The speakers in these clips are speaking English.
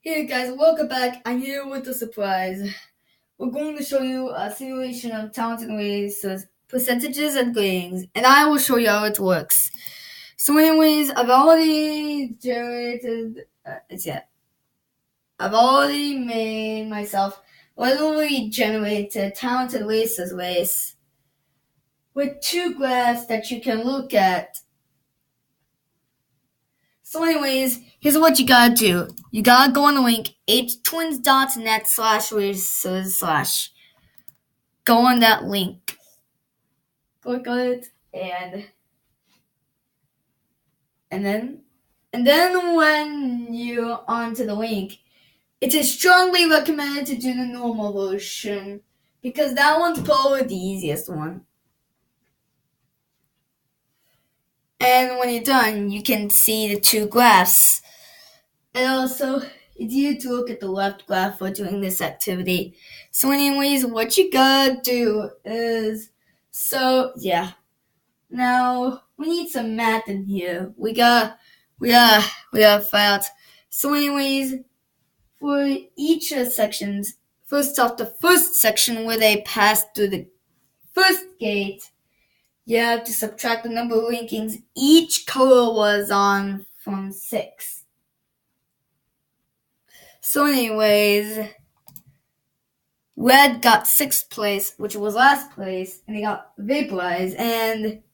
Hey guys, welcome back. I'm here with a surprise. We're going to show you a simulation of talented races, percentages, and gradings, and I will show you how it works. So, anyways, I've already made myself literally generated talented races race with two graphs that you can look at. So anyways, here's what you gotta do. You gotta go on the link htwins.net/races/ go on that link. Click on it and then when you're onto the link, it is strongly recommended to do the normal version because that one's probably the easiest one. And when you're done, you can see the two graphs. And also, it's easier to look at the left graph for doing this activity. So anyways, what you gotta do is, now we need some math in here. We gotta find out. So anyways, for each of the sections, first off, the first section where they pass through the first gate, you have to subtract the number of rankings each color was on from 6. So anyways, Red got 6th place, which was last place, and he got vaporized, and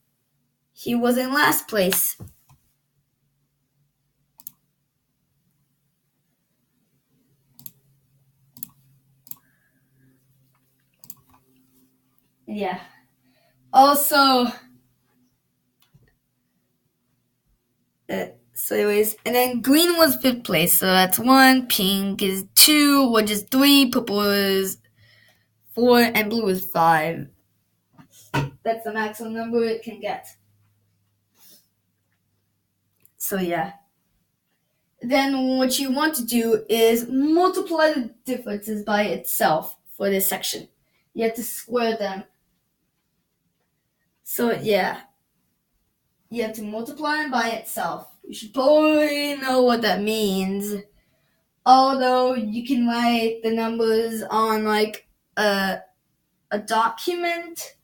he was in last place. Yeah. Also, and then green was 5th place, so that's 1, pink is 2, which is 3, purple is 4, and blue is 5. That's the maximum number it can get. So yeah. Then what you want to do is multiply the differences by itself for this section. You have to square them. So yeah, you have to multiply them by itself. You should probably know what that means. Although you can write the numbers on like a document.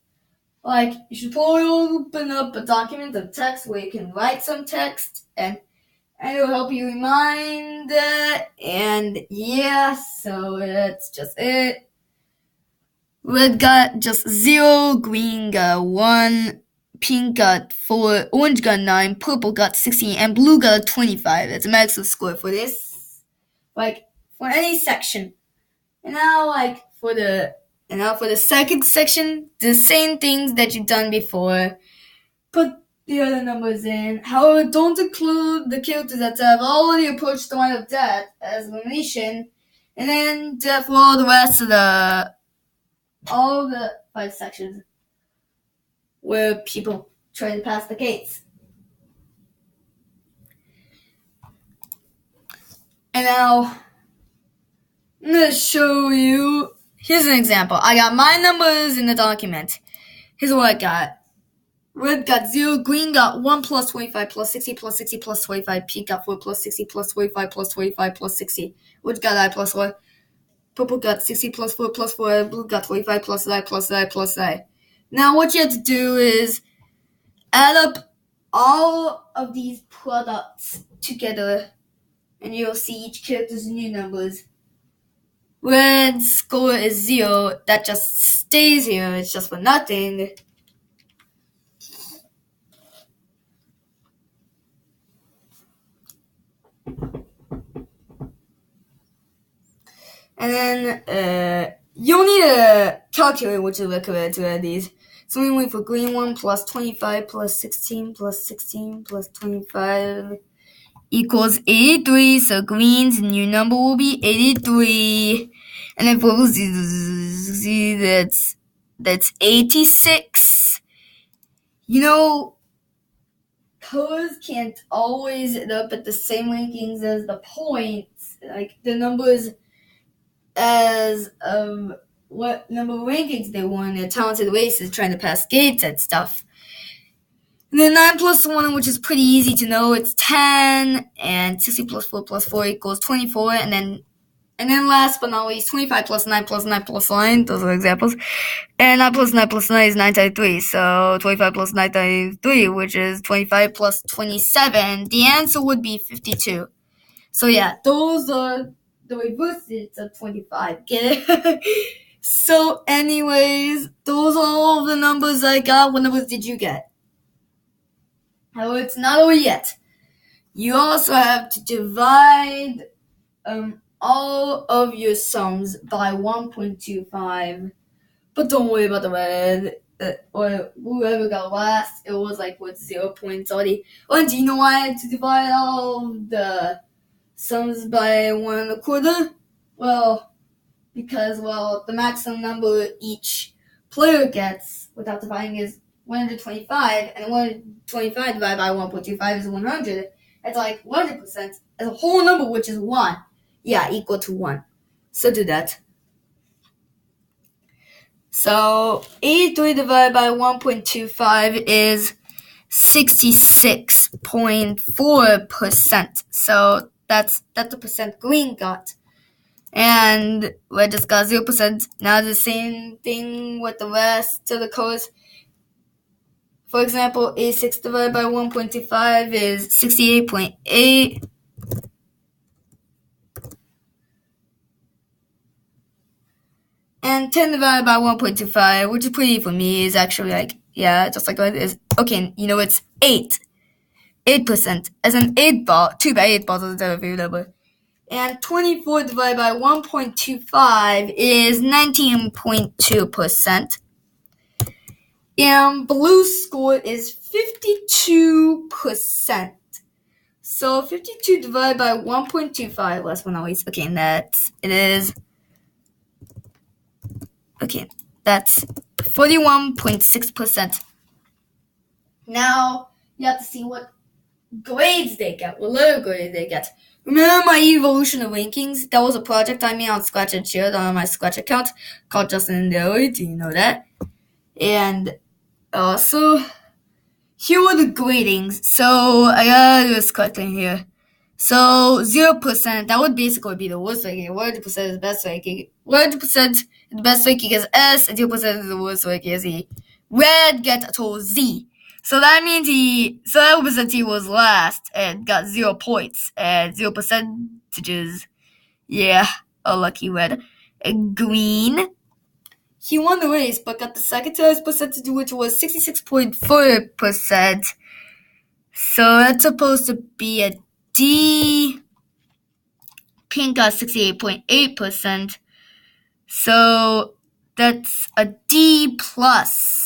Like you should probably open up a document of text where you can write some text and it'll help you remind that. And yeah, so that's just it. Red got just 0, green got 1, pink got 4, orange got 9, purple got 16, and blue got 25. That's a maximum score for this. Like for any section. And now for the second section, the same things that you've done before. Put the other numbers in. However, don't include the characters that have already approached the line of death as elimination. And then for all the rest of all the 5 sections where people try to pass the gates. And now I'm going to show you. Here's an example. I got my numbers in the document. Here's what I got. Red got 0, green got 1 plus 25 plus 60 plus 60 plus 25, pink got 4 plus 60 plus 25 plus 25 plus 60. Orange got I plus 1. Purple got 60 plus 4 plus 4. Blue got 25 plus I plus I plus I. Now what you have to do is add up all of these products together, and you'll see each character's new numbers. Red's score is 0. That just stays here. It's just for nothing. And then you'll need a calculator, which is recommended to add these. So we wait for green one plus 25 plus 16 plus 16 plus 25 equals 83. So green's new number will be 83. And then purple, see that's 86. You know, colors can't always end up at the same rankings as the points. Like the numbers as what number of rankings they won in their talented races trying to pass gates and stuff. And then 9 plus 1, which is pretty easy to know, it's 10, and 60 plus 4 equals 24, and then last but not least, 25 plus 9 plus 9 plus 9, those are examples, and 9 plus 9 plus 9 is 9 times 3, so 25 plus 9 times 3, which is 25 plus 27, the answer would be 52. So yeah, those are the reverse digits of 25, get it? So anyways, those are all the numbers I got. What numbers did you get? However, it's not over yet. You also have to divide all of your sums by 1.25. But don't worry about the red. Or whoever got last, it was like with 0 points already. Oh, do you know why I had to divide all the sums by 1.25? Well, because the maximum number each player gets without dividing is 125, and 125 divided by 1.25 is 100. It's like 100% as a whole number, which is 1. Yeah, equal to 1. So do that. So 83 divided by 1.25 is 66.4%. So that's the percent green got. And red just got 0%. Now the same thing with the rest of the colors. For example, 86 divided by 1.25 is 68.8. And 10 divided by 1.25, which is pretty for me, is actually just like it is. Okay, it's 8. 8%. As an 8 ball, 2 by 8 balls is a very number. And 24 divided by 1.25 is 19.2%. And blue score is 52%. So 52 divided by 1.25, last one always. Okay, and that's 41.6%. Now you have to see what grades they get, what letter grade they get. Remember my evolution of rankings? That was a project I made on Scratch and shared on my Scratch account called Justin and Daily. Do you know that? And also, here were the gradings. So I gotta do this correctly here. So 0%, that would basically be the worst ranking. 100% is the best ranking. 100% the best ranking is S, and 0% is the worst ranking is E. Red gets a total Z. So that means that represents he was last and got 0 points and 0 percentages. Yeah, a lucky red. And green, he won the race but got the second highest percentage, which was 66.4%. So that's supposed to be a D. Pink got 68.8%. So that's a D plus.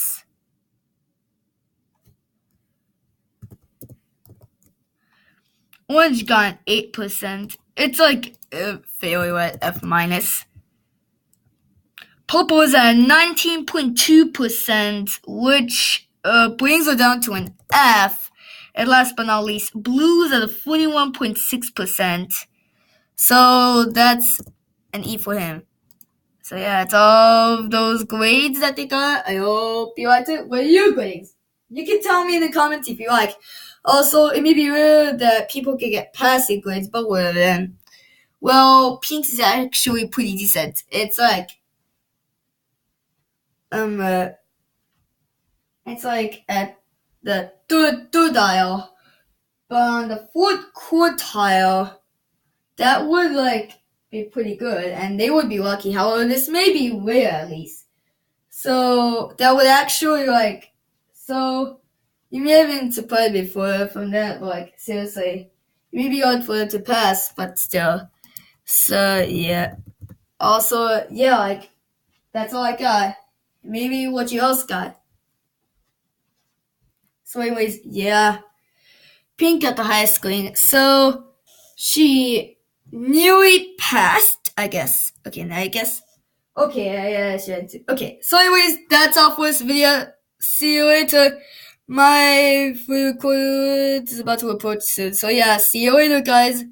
Orange got 8%. It's like a failure at F minus. Purple is at 19.2%, which brings her down to an F. And last but not least, blue is at 41.6%. So that's an E for him. So yeah, it's all of those grades that they got. I hope you liked it. What are your grades? You can tell me in the comments if you like. Also, it may be rare that people can get passing grades, but what then? Well, pink is actually pretty decent. It's like at the third dial, but on the fourth quartile, that would be pretty good, and they would be lucky. However, this may be rare at least. So that would actually so you may have been surprised before from that, but seriously, it may be hard for them to pass, but still. So yeah. Also, yeah, that's all I got. Maybe what you else got. So anyways, yeah. Pink got the highest scoring, so she nearly passed, I guess. Okay, now I guess. Okay, okay, so anyways, that's all for this video. See you later. My free recorder is about to report soon. So yeah, see you later, guys.